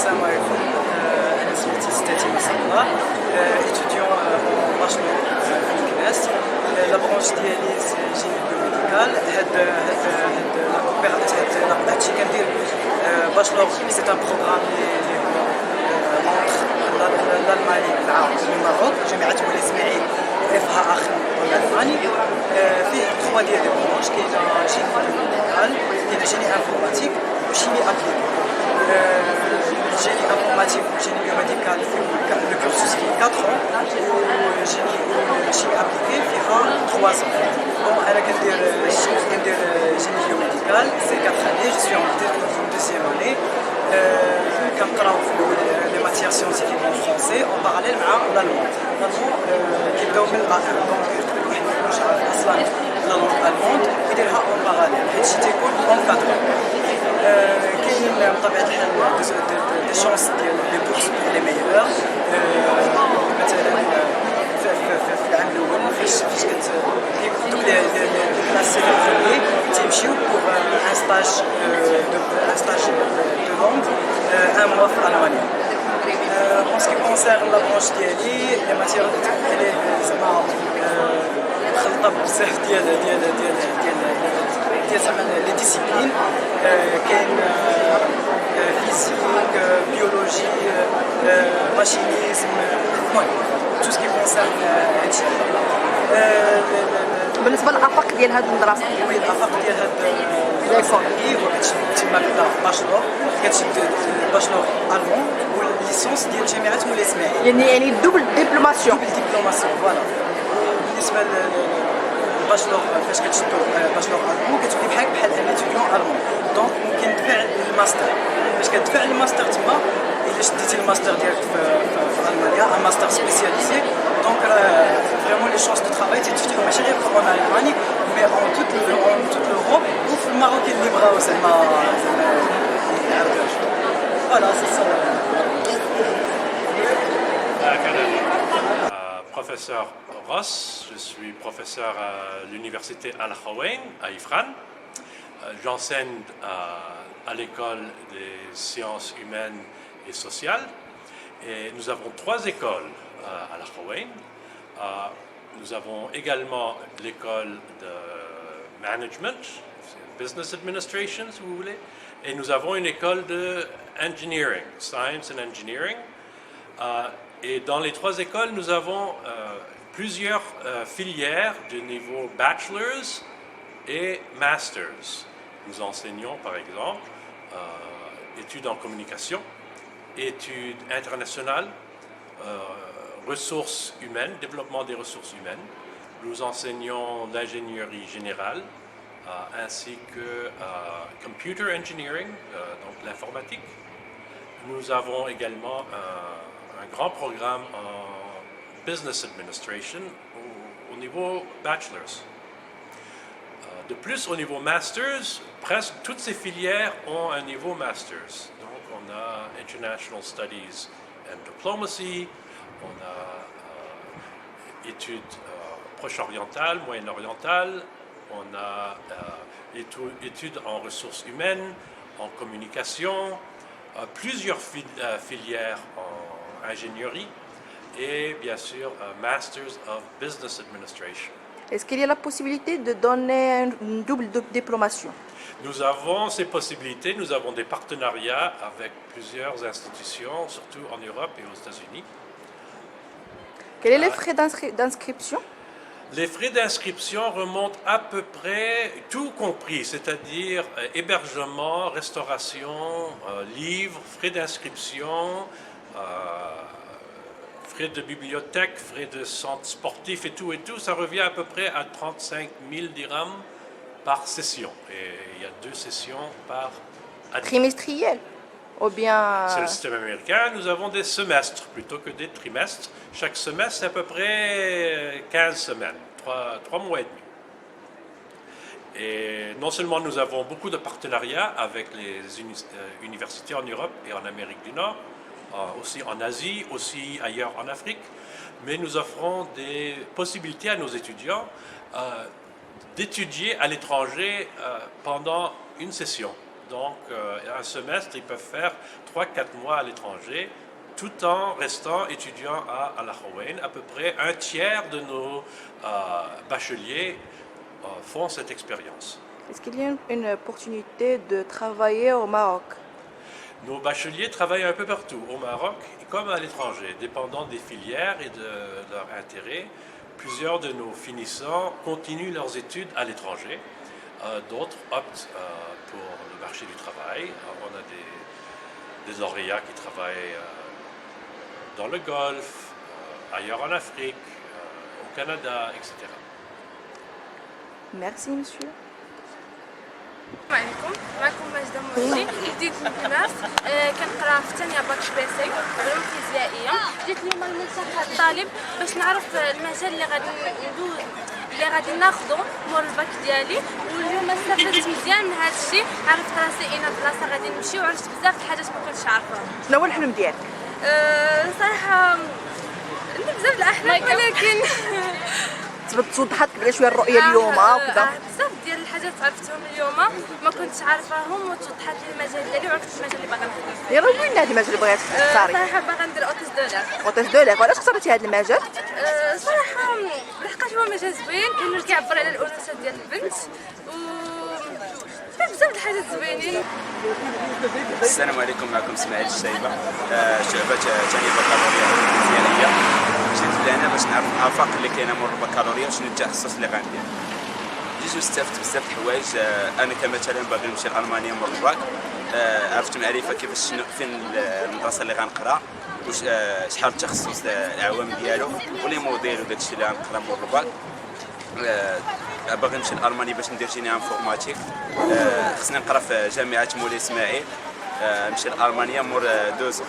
السلام عليكم. أنا سميتي ستاتي مصطفى، étudiant en bachelor في الكناس. لا برونش ديالي جينيكو ميديكال. هادشي كندير باشلور. سي ان بروغرام اللي هو entre l'Allemagne مع المغرب، جامعة مولاي اسماعيل وإفها أخي الألماني. فيه 3 ديال لي برونش، كاينه جيني ميديكال، كاينه جيني انفورماتيك وشيمي ابليكي. الجيني انفورماتيك والجيني بيوميديكال فيه لو كورسوس فيه 4 ans، والشيمي ابليكي فيها 3 ans. بون انا كندير جيني بيوميديكال، سي 4 années، جو سوي en deuxième année. كنقراو في لي ماتيير سيونتيفيك اون فرونسي اون باراليل مع لالمون. كيبداو من الواحد مش عارف اصلا لا لونغ الموند يديرها اون باراليل، حيت تيكون اون كادر. كاينين بطبيعه الحال دي شونس ديال لي بورس بور لي ميور. مثلا في العام الاول فاش دوك لي كلاس بروميي تيمشيو بور ان ستاج دو لونغ ان موا في المانيا. En ce qui concerne la branche ديالي، لي ماتيير اللي زعما مخلطه بزاف ديال زعما لي ديسيبلين. كاين فيزيك، بيولوجي، ماشينيزم، المهم تو سكي كونسيرن هادشي. بالنسبه للافاق ديال هاد المدرسه، وي الافاق ديال هاد ليكول هو كتشد تما باشلور، كتشد باشلور المون والليسونس ديال جامعه مولاي اسماعيل، يعني دوبل ديبلوماسيون. فوالا. بالنسبه للباشلور فاش كتشدو باشلور المون كتولي بحال ان اتيديون المون، دونك ممكن تدفع الماستر. باش كتدفع الماستر تما، الا شديتي الماستر ديالك في المانيا، ان ماستر سبيسياليزي، دونك فريمون لي شونس دو ترافاي تيتفتحوا ماشي غير في المانيا مي اون توت لوروب وفي الماروكين اللي بغاو زعما يعرفوا. فوالا سي سا. Professeur Ross, je suis professeur à l'université Al-Hawain à Ifran. J'enseigne à l'école des sciences humaines et sociales. Et nous avons 3 écoles à Al-Hawain. Nous avons également l'école de management, business administration si vous voulez. Et nous avons une école de engineering, science and engineering. Et dans les 3 écoles, nous avons plusieurs filières de niveau bachelor's et master's. Nous enseignons par exemple études en communication, études internationales, ressources humaines, développement des ressources humaines. Nous enseignons l'ingénierie générale ainsi que computer engineering, donc l'informatique. Nous avons également un grand programme en business administration au niveau bachelor's. De plus, au niveau master's, presque toutes ces filières ont un niveau master's. Donc, on a international studies and diplomacy, on a études proche-orientales, moyen-orientales, on a études en ressources humaines, en communication, plusieurs filières en ingénierie et bien sûr Masters of Business Administration. Est-ce qu'il y a la possibilité de donner une double diplomation? Nous avons ces possibilités, nous avons des partenariats avec plusieurs institutions, surtout en Europe et aux États-Unis. Quels sont les frais d'inscription? Les frais d'inscription remontent à peu près tout compris, c'est-à-dire hébergement, restauration, livres, frais d'inscription, frais de bibliothèque, frais de centre sportif et tout, ça revient à peu près à 35 000 dirhams par session. Et il y a 2 sessions par année. Trimestriel ou bien... C'est le système américain. Nous avons des semestres plutôt que des trimestres. Chaque semestre, c'est à peu près 15 semaines, 3 mois et demi. Et non seulement nous avons beaucoup de partenariats avec les universités en Europe et en Amérique du Nord, aussi en Asie, aussi ailleurs en Afrique, mais nous offrons des possibilités à nos étudiants d'étudier à l'étranger pendant une session. Donc un semestre, ils peuvent faire 3-4 mois à l'étranger, tout en restant étudiants à la Hawaïn. À peu près un tiers de nos bacheliers font cette expérience. Est-ce qu'il y a une opportunité de travailler au Maroc? Nos bacheliers travaillent un peu partout, au Maroc comme à l'étranger, dépendant des filières et de leur intérêt. Plusieurs de nos finissants continuent leurs études à l'étranger. D'autres optent pour le marché du travail. On a des lauréats qui travaillent dans le Golfe, ailleurs en Afrique, au Canada, etc. Merci, monsieur. السلام عليكم. معكم ماجدة موجي جديد من تونس. كنقرا في ثانيه باك بيسي علوم فيزيائيه. جيت اليوم للملتقى الطالب باش نعرف المجال اللي غادي ناخذه مور الباك ديالي، واليوم استفدت مزيان من هذا الشيء. عرفت راسي اين بلاصه غادي نمشي وعرفت بزاف د الحاجات ما كنتش عارفاهم. شنو هو الحلم ديالك؟ صراحه عندي بزاف د الاحلام ولكن توضحت لك شويه الرؤيه اليوم وكذا. بزاف ديال الحاجات عرفتهم اليوم ما كنتش عارفاهم، وتوضحت لي المجال ديالي وعرفت المجال اللي باغا نخدم. يلا قولي لنا هذا المجال اللي بغيتي تختاري. صراحه باغا ندير اوتيس دولاك. اوتيس دولاك، وعلاش اختاريتي هذا المجال؟ صراحه لحقاش هو مجال زوين لانه كيعبر على الانوثه ديال البنت و فيه بزاف د الحاجات زوينين. السلام عليكم، معكم اسماعيل الشايبه، شعبه ثانيه بكالوريا مزيانيه. جيت لهنا باش نعرف الافاق اللي كاينه مور البكالوريا وشنو التخصص اللي غندير. جيت واستفدت بزاف د الحوايج. انا كمثلا باغي نمشي لالمانيا مور الباك، عرفت معرفه كيفاش فين المدرسه اللي غنقرا، واش شحال التخصص الاعوام ديالو ولي موديل وداك الشيء اللي غنقرا مور الباك. باغي نمشي لالمانيا باش ندير جيني انفورماتيك. خصني نقرا في جامعه مولاي اسماعيل، نمشي لالمانيا مور 2 ans.